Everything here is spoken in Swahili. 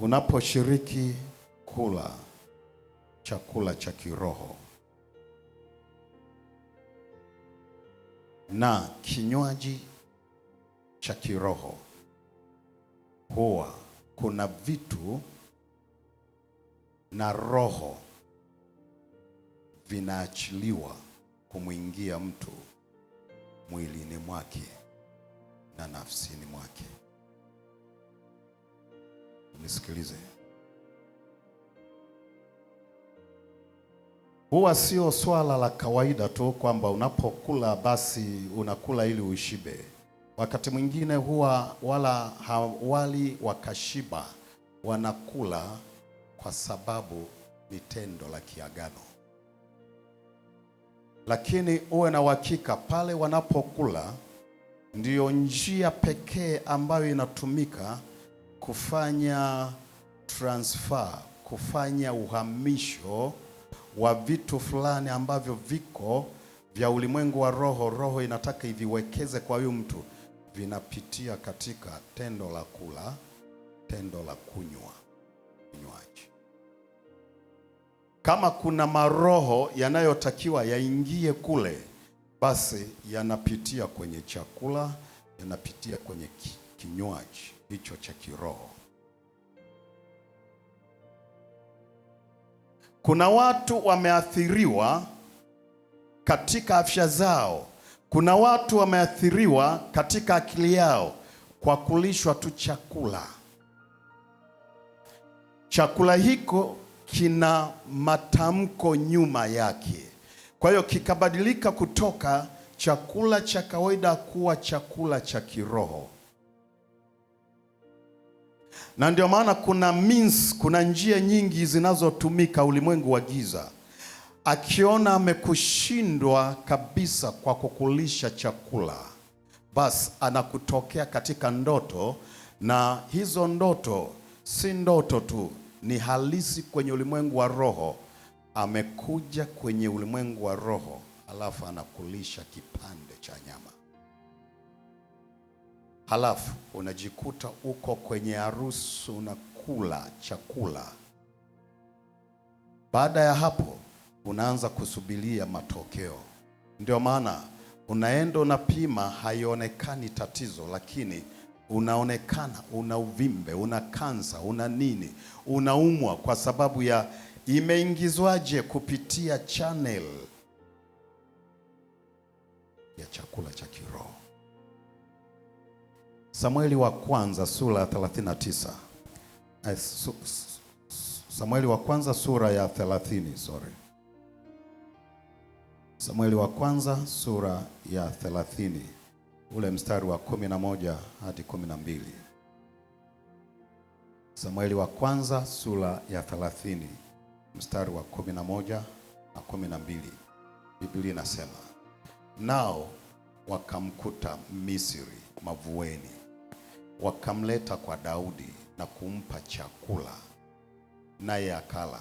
Unaposhiriki kula chakula cha kiroho na kinywaji cha kiroho, huwa kuna vitu na roho vinaachiliwa kumwingia mtu mwilini mwake na nafsini mwake. Nisikilize. Huwa sio swala la kawaida tu kwamba unapokula basi unakula ili ushibe. Wakati mwingine huwa wala hawali wakashiba, wanakula kwa sababu ni tendo la kiagano. Lakini uwe na uhakika pale wanapokula ndiyo njia pekee ambayo inatumika kufanya transfer, kufanya uhamisho wa vitu fulani ambavyo viko vya ulimwengu wa roho. Roho inataka iviwekeze kwa huyu mtu, vinapitia katika tendo la kula, tendo la kunywa kinywaji. Kama kuna maroho yanayotakiwa yaingie kule, basi yanapitia kwenye chakula, yanapitia kwenye kinywaji hicho cha kiroho. Kuna watu wameathiriwa katika afya zao. Kuna watu wameathiriwa katika akili yao kwa kulishwa tu chakula. Chakula hiko kina matamko nyuma yake. Kwa hiyo kikabadilika kutoka chakula cha kawaida kuwa chakula cha kiroho. Na ndio maana kuna njia nyingi zinazotumika ulimwengu wa giza. Akiona amekushindwa kabisa kwa kukulisha chakula, basi anakutokea katika ndoto, na hizo ndoto si ndoto tu, ni halisi kwenye ulimwengu wa roho. Amekuja kwenye ulimwengu wa roho, alafu anakulisha kipande cha nyama. Halafu unajikuta uko kwenye harusi unakula chakula. Baada ya hapo unaanza kusubiria matokeo. Ndio maana unaenda unapima, haionekani tatizo, lakini unaonekana una uvimbe, una kansa, una nini, unaumwa kwa sababu ya imeingizwaje kupitia channel ya chakula cha kiroho. Samueli wa kwanza sura ya 39. Samueli wa kwanza sura ya 30, Samueli wa kwanza sura ya 30, ule mstari wa 11 hadi 12. Samueli wa kwanza sura ya 30, mstari wa 11 na 12. Biblia inasema, nao wakamkuta Misri mavueni, wakamleta kwa Daudi na kumpa chakula, naye akala.